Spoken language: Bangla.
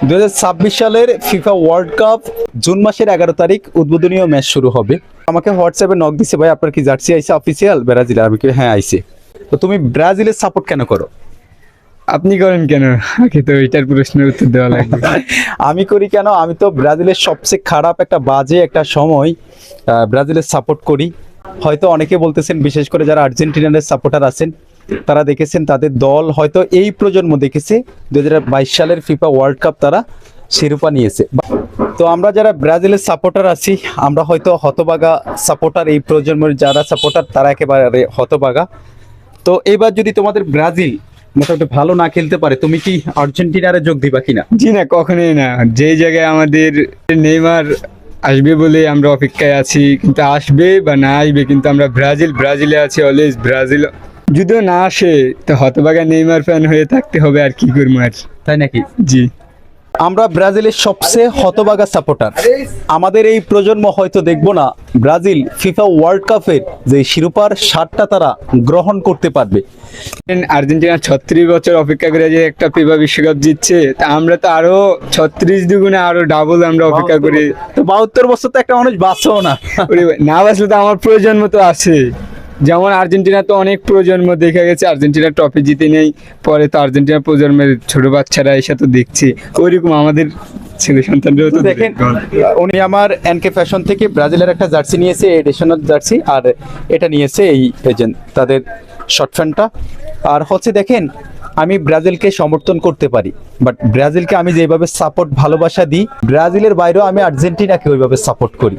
2026 সালের ফিফা ওয়ার্ল্ড কাপ জুন মাসের 11 তারিখ উদ্বোধনীয় ম্যাচ শুরু হবে। আমাকে হোয়াটসঅ্যাপে নক দিছে, ভাই আপনার কি জার্সি আইছে অফিসিয়াল ব্রাজিলের? আমি কি হ্যাঁ আইছে। তো তুমি ব্রাজিলের সাপোর্ট কেন করো? আপনি করেন কেন? আগে তো এটার প্রশ্নের উত্তর দেওয়া লাগবে। আমি করি কেন, আমি তো ব্রাজিলের সবচেয়ে খারাপ একটা বাজে একটা সময় ব্রাজিলের সাপোর্ট করি। হয়তো অনেকে বলতেছেন, বিশেষ করে যারা আর্জেন্টিনার সাপোর্টার আছেন তারা দেখেছেন তাদের দল হয়তো এই প্রজন্ম দেখেছে 2022 সালের ফিফা ওয়ার্ল্ড কাপ তারা শিরোপা নিয়েছে। তো আমরা যারা ব্রাজিলের সাপোর্টার আছি আমরা হয়তো হতবাগা সাপোর্টার, এই প্রজন্মের যারা সাপোর্টার তারা একেবারে হতবাগা। তো এবার যদি তোমাদের ব্রাজিল মোটামুটি ভালো না খেলতে পারে, তুমি কি আর্জেন্টিনারে যোগ দিবা কিনা? জি না, কখনোই না। যে জায়গায় আমাদের নেইমার আসবে বলে আমরা অপেক্ষায় আছি, কিন্তু আসবে বা না আসবে, কিন্তু আমরা ব্রাজিলে আছি অলওয়েজ। ব্রাজিল যদিও না আসে তো হতভাগা নেইমার ফ্যান হয়ে থাকতে হবে, আর কি করবো আর। তাই নাকি? জি, আমরা ব্রাজিলের সবচেয়ে হতবাগা সাপোর্টার। আমাদের এই প্রজন্ম হয়তো দেখবো না ব্রাজিল ফিফা ওয়ার্ল্ড কাপের যে শিরোপার স্বাদটা তারা গ্রহণ করতে পারবে। আর্জেন্টিনা 36 বছর অপেক্ষা করে যে একটা ফিফা বিশ্বকাপ জিতছে, তা আমরা তো আরো 36 দুগুণে আরো ডাবল আমরা অপেক্ষা করি। তো 72 বছর তো একটা মানুষ বাঁচও না। ওরে ভাই, না বাঁচলে তো আমার প্রজন্ম তো আছে। যেমন আর্জেন্টিনা তো অনেক প্রজন্ম দেখা গেছে আর্জেন্টিনা ট্রফি জিতে নেই, পরে তো আর্জেন্টিনা প্রজন্মের ছোট বাচ্চারা এসে তো দেখছে, ওইরকম আমাদের ছেলে সন্তানরাও তো দেখেন, দেখবে। উনি আমার এনকে ফ্যাশন থেকে ব্রাজিলের একটা জার্সি নিয়েছে, এডিশনাল জার্সি, আর এটা নিয়েছে এই এজেন্ট তাদের শর্ট প্যান্টটা। আর হচ্ছে দেখেন, আমি ব্রাজিলকে সমর্থন করতে পারি, বাট ব্রাজিলকে আমি যেভাবে সাপোর্ট ভালোবাসা দিই, ব্রাজিলের বাইরেও আমি আর্জেন্টিনাকে ওইভাবে সাপোর্ট করি।